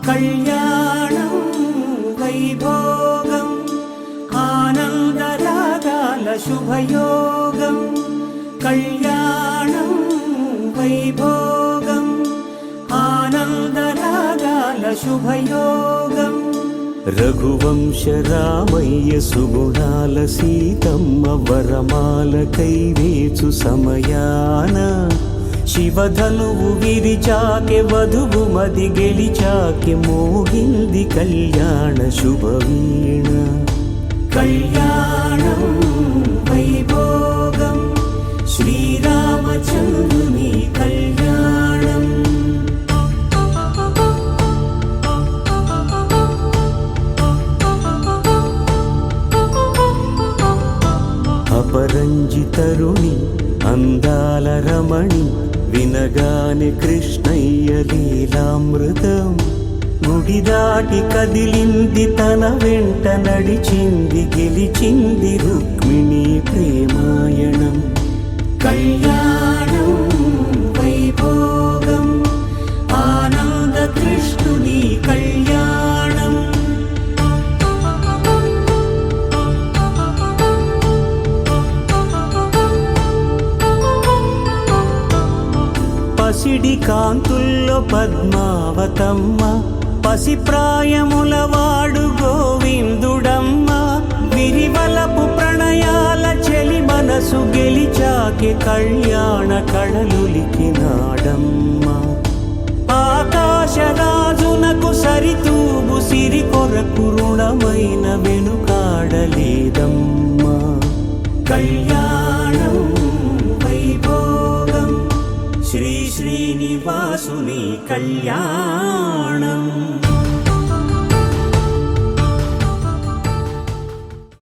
కళ్యాణం వైభోగం ఆనందరాగాల శుభయోగం. కళ్యాణం వైభోగం ఆనందరాగాల శుభయోగం. రఘువంశ రామయ్య సుగుణాల సీతమ్మ వరమాల కైవేచు సమయాన శివధనువు విరిచాకె వధువు మది గెలిచాకె మోగింది కళ్యాణ శుభవీణ. కళ్యాణం వైభోగం శ్రీరామచంద్రుని కళ్యాణం. అపరంజి తరుణి అందాల రమణి వినగానే కృష్ణయ్య లీలామృతం. గుడి దాటి కదిలింది తన వెంట నడిచింది గెలిచింది రుక్మిణి ప్రేమాయణం. కళ్యాణం వైభోగం ఆనంద కృష్ణుని కళ్యాణం. పసిడి కాంతుల్లో పద్మావతమ్మ పసిప్రాయముల వాడు గోవిందుడమ్మ. విరివలపు ప్రణయాల చెలి మనసు గెలిచాకె కళ్యాణ కళలులికినాడమ్మ. ఆకాశరాజునకు సరితూగు సిరి కొరకు రుణమైన వెనుకాడలేదమ్మ. కళ్యాణం వైభోగం శ్రీ శ్రీనివాసుని కళ్యాణం.